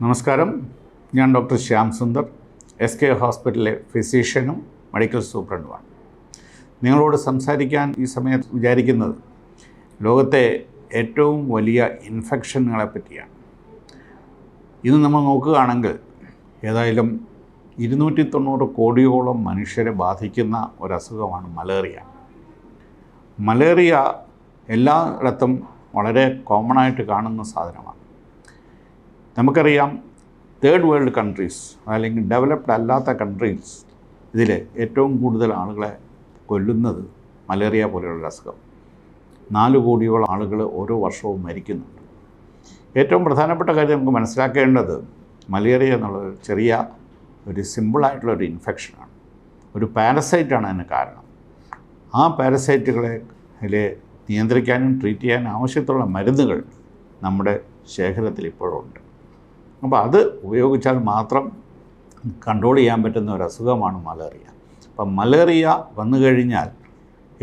നമസ്കാരം, ഞാൻ doctor Shyam Sundar, SK ഹോസ്പിറ്റലിലെ ഫിസിഷ്യനും മെഡിക്കൽ സൂപ്രണ്ടുമാണ്. നിങ്ങളോട് സംസാരിക്കാൻ ഈ സമയത്ത് വിചാരിക്കുന്നത് ലോകത്തെ ഏറ്റവും വലിയ ഇൻഫെക്ഷനുകളെ പറ്റിയാണ്. ഇന്ന് നമ്മൾ നോക്കുകയാണെങ്കിൽ ഏതായാലും 290 കോടിയോളം മനുഷ്യരെ ബാധിക്കുന്ന ഒരസുഖമാണ് മലേറിയ. മലേറിയ എല്ലായിടത്തും വളരെ കോമണായിട്ട് കാണുന്ന സാധനമാണ്. നമുക്കറിയാം, തേർഡ് വേൾഡ് കൺട്രീസ് അല്ലെങ്കിൽ ഡെവലപ്ഡ് അല്ലാത്ത കൺട്രീസ് ഇതിൽ ഏറ്റവും കൂടുതൽ ആളുകളെ കൊല്ലുന്നത് മലേറിയ പോലെയുള്ള അസുഖം. 4 കോടിയോളം ആളുകൾ ഓരോ വർഷവും മരിക്കുന്നുണ്ട്. ഏറ്റവും പ്രധാനപ്പെട്ട കാര്യം നമുക്ക് മനസ്സിലാക്കേണ്ടത് മലേറിയ എന്നുള്ളത് ചെറിയ ഒരു സിമ്പിളായിട്ടുള്ളൊരു ഇൻഫെക്ഷനാണ്. ഒരു പാരസൈറ്റാണ് അതിന് കാരണം. ആ പാരസൈറ്റുകളെ നിയന്ത്രിക്കാനും ട്രീറ്റ് ചെയ്യാനും ആവശ്യത്തിലുള്ള മരുന്നുകൾ നമ്മുടെ ശേഖരത്തിൽ ഇപ്പോഴുണ്ട്. അപ്പോൾ അത് ഉപയോഗിച്ചാൽ മാത്രം കൺട്രോൾ ചെയ്യാൻ പറ്റുന്ന ഒരു അസുഖമാണ് മലേറിയ. അപ്പം മലേറിയ വന്നു കഴിഞ്ഞാൽ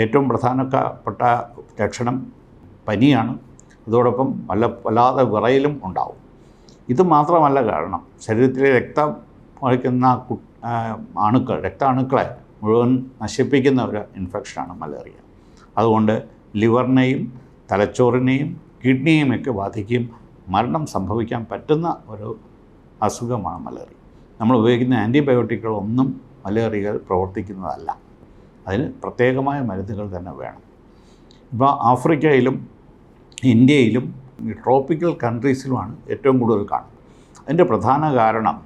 ഏറ്റവും പ്രധാനപ്പെട്ട ലക്ഷണം പനിയാണ്. അതോടൊപ്പം വല്ലാതെ വിറയലും ഉണ്ടാവും. ഇത് മാത്രമല്ല കാരണം, ശരീരത്തിലെ രക്തം വഹിക്കുന്ന രക്താണുക്കളെ മുഴുവൻ നശിപ്പിക്കുന്ന ഒരു ഇൻഫെക്ഷനാണ് മലേറിയ. അതുകൊണ്ട് ലിവറിനെയും തലച്ചോറിനെയും കിഡ്നിയുമൊക്കെ ബാധിക്കുകയും മരണം സംഭവിക്കാൻ പറ്റുന്ന ഒരു അസുഖമാണ് മലേറിയ. നമ്മൾ ഉപയോഗിക്കുന്ന ആൻറ്റിബയോട്ടിക്കുകളൊന്നും മലേറിയയിൽ പ്രവർത്തിക്കുന്നതല്ല. അതിന് പ്രത്യേകമായ മരുന്നുകൾ തന്നെ വേണം. ഇപ്പോൾ ആഫ്രിക്കയിലും ഇന്ത്യയിലും ട്രോപ്പിക്കൽ കൺട്രീസിലുമാണ് ഏറ്റവും കൂടുതൽ കാണുന്നത്. അതിൻ്റെ പ്രധാന കാരണം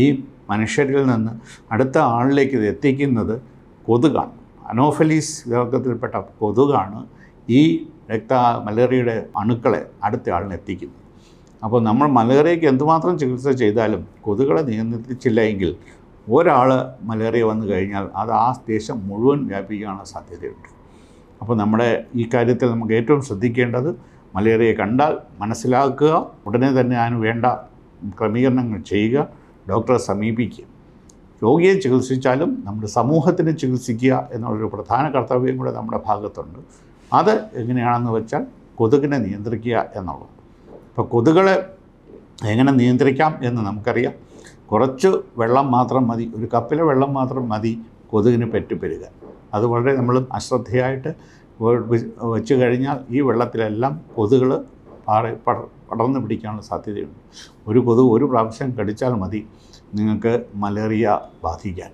ഈ മനുഷ്യരിൽ നിന്ന് അടുത്ത ആളിലേക്ക് ഇത് എത്തിക്കുന്നത് കൊതുകാണ്. അനോഫലീസ് വിഭാഗത്തിൽപ്പെട്ട കൊതുകാണ് ഈ മലേറിയയുടെ അണുക്കളെ അടുത്ത ആളിനെ എത്തിക്കുന്നത്. അപ്പോൾ നമ്മൾ മലേറിയയ്ക്ക് എന്തുമാത്രം ചികിത്സ ചെയ്താലും കൊതുകുകളെ നിയന്ത്രിച്ചില്ല എങ്കിൽ ഒരാൾ മലേറിയ വന്നു കഴിഞ്ഞാൽ അത് ആ ദേശം മുഴുവൻ വ്യാപിക്കാനുള്ള സാധ്യതയുണ്ട്. അപ്പോൾ നമ്മുടെ ഈ കാര്യത്തിൽ നമുക്ക് ഏറ്റവും ശ്രദ്ധിക്കേണ്ടത്, മലേറിയ കണ്ടാൽ മനസ്സിലാക്കുക, ഉടനെ തന്നെ അതിന് വേണ്ട ക്രമീകരണങ്ങൾ ചെയ്യുക, ഡോക്ടറെ സമീപിക്കുക. രോഗിയെ ചികിത്സിച്ചാലും നമ്മുടെ സമൂഹത്തിന് ചികിത്സിക്കുക എന്നുള്ളൊരു പ്രധാന കർത്തവ്യം കൂടെ നമ്മുടെ ഭാഗത്തുണ്ട്. അത് എങ്ങനെയാണെന്ന് വെച്ചാൽ കൊതുകിനെ നിയന്ത്രിക്കുക എന്നുള്ളത്. ഇപ്പോൾ കൊതുകുകളെ എങ്ങനെ നിയന്ത്രിക്കാം എന്ന് നമുക്കറിയാം. കുറച്ച് വെള്ളം മാത്രം മതി, ഒരു കപ്പിലെ വെള്ളം മാത്രം മതി കൊതുകിന് പെറ്റുപെരുകാൻ. അത് വളരെ നമ്മൾ അശ്രദ്ധയായിട്ട് വെച്ച് കഴിഞ്ഞാൽ ഈ വെള്ളത്തിലെല്ലാം കൊതുകുകൾ പടർന്നു പിടിക്കാനുള്ള സാധ്യതയുണ്ട്. ഒരു കൊതുക് ഒരു പ്രാവശ്യം കടിച്ചാൽ മതി നിങ്ങൾക്ക് മലേറിയ ബാധിക്കാൻ.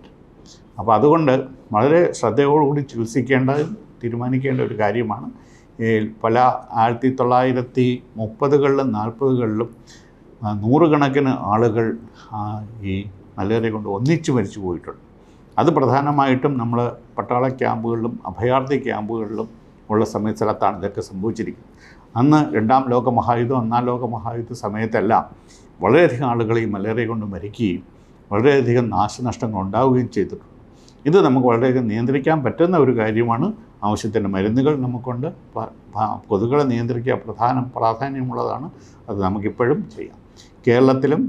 അപ്പോൾ അതുകൊണ്ട് വളരെ ശ്രദ്ധയോടുകൂടി ചികിത്സിക്കേണ്ടതും തീരുമാനിക്കേണ്ട ഒരു കാര്യമാണ്. പല 1930കളിലും 40കളിലും 100 കണക്കിന് ആളുകൾ ഈ മലേറിയ കൊണ്ട് ഒന്നിച്ച് മരിച്ചു പോയിട്ടുണ്ട്. അത് പ്രധാനമായിട്ടും നമ്മൾ പട്ടാള ക്യാമ്പുകളിലും അഭയാർത്ഥി ക്യാമ്പുകളിലും ഉള്ള സ്ഥലത്താണ് ഇതൊക്കെ സംഭവിച്ചിരിക്കുന്നത്. അന്ന് 2ാം ലോകമഹായുദ്ധം 1ാം ലോകമഹായുദ്ധ സമയത്തെല്ലാം വളരെയധികം ആളുകൾ ഈ മലേറിയ കൊണ്ട് മരിക്കുകയും വളരെയധികം നാശനഷ്ടങ്ങൾ ഉണ്ടാവുകയും ചെയ്തിട്ടുണ്ട്. ഇത് നമുക്ക് വളരെയധികം നിയന്ത്രിക്കാൻ പറ്റുന്ന ഒരു കാര്യമാണ്. ആവശ്യത്തിന് മരുന്നുകൾ നമുക്കുണ്ട്. കൊതുകുകളെ നിയന്ത്രിക്കുക പ്രാധാന്യമുള്ളതാണ്. അത് നമുക്കിപ്പോഴും ചെയ്യാം. കേരളത്തിലും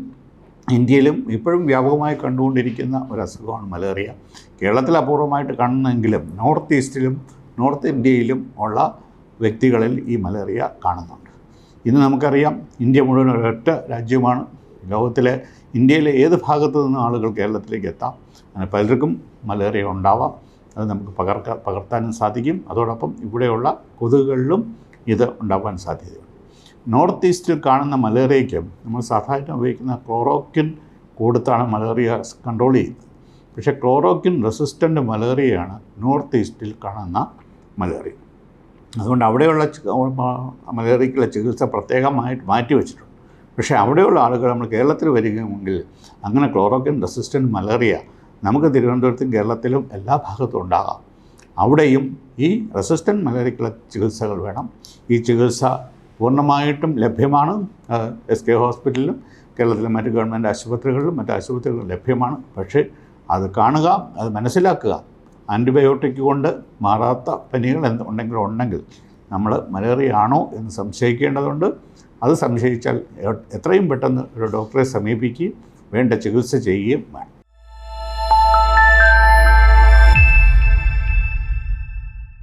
ഇന്ത്യയിലും ഇപ്പോഴും വ്യാപകമായി കണ്ടുകൊണ്ടിരിക്കുന്ന ഒരു അസുഖമാണ് മലേറിയ. കേരളത്തിൽ അപൂർവമായിട്ട് കാണുന്നെങ്കിലും നോർത്ത് ഇന്ത്യയിലും ഉള്ള വ്യക്തികളിൽ ഈ മലേറിയ കാണുന്നുണ്ട്. ഇന്ന് നമുക്കറിയാം, ഇന്ത്യ മുഴുവൻ ഒരൊറ്റ രാജ്യമാണ്. ഇന്ത്യയിലെ ഏത് ഭാഗത്തു നിന്നും ആളുകൾ കേരളത്തിലേക്ക് എത്താം. അങ്ങനെ പലർക്കും മലേറിയ ഉണ്ടാവാം. അത് നമുക്ക് പകർത്താനും സാധിക്കും. അതോടൊപ്പം ഇവിടെയുള്ള കൊതുകുകളിലും ഇത് ഉണ്ടാകാൻ സാധ്യതയുണ്ട്. നോർത്ത് ഈസ്റ്റിൽ കാണുന്ന മലേറിയയ്ക്ക് നമ്മൾ സാധാരണ ഉപയോഗിക്കുന്ന ക്ലോറോക്വിൻ കൊടുത്താണ് മലേറിയ കൺട്രോൾ ചെയ്യുന്നത്. പക്ഷേ ക്ലോറോക്വിൻ റെസിസ്റ്റൻ്റ് മലേറിയയാണ് നോർത്ത് ഈസ്റ്റിൽ കാണുന്ന മലേറിയ. അതുകൊണ്ട് അവിടെയുള്ള മലേറിയയ്ക്കുള്ള ചികിത്സ പ്രത്യേകമായിട്ട് മാറ്റി വെച്ചിട്ടുണ്ട്. പക്ഷേ അവിടെയുള്ള ആളുകൾ നമ്മൾ കേരളത്തിൽ വരികയാണെങ്കിൽ അങ്ങനെ ക്ലോറോക്വിൻ റെസിസ്റ്റൻ്റ് മലേറിയ നമുക്ക് തിരുവനന്തപുരത്തും കേരളത്തിലും എല്ലാ ഭാഗത്തും ഉണ്ടാകാം. അവിടെയും ഈ റെസിസ്റ്റൻ്റ് മലേറിയയ്ക്കുള്ള ചികിത്സകൾ വേണം. ഈ ചികിത്സ പൂർണ്ണമായിട്ടും ലഭ്യമാണ്. SK ഹോസ്പിറ്റലിലും കേരളത്തിലെ മറ്റ് ഗവൺമെൻറ് ആശുപത്രികളിലും മറ്റ് ആശുപത്രികളിലും ലഭ്യമാണ്. പക്ഷേ അത് കാണുക, അത് മനസ്സിലാക്കുക. ആൻറ്റിബയോട്ടിക് കൊണ്ട് മാറാത്ത പനികൾ ഉണ്ടെങ്കിൽ നമ്മൾ മലേറിയ ആണോ എന്ന് സംശയിക്കേണ്ടതുണ്ട്. അത് സംശയിച്ചാൽ എത്രയും പെട്ടെന്ന് ഒരു ഡോക്ടറെ സമീപിക്കുകയും വേണ്ട ചികിത്സ ചെയ്യുകയും വേണം.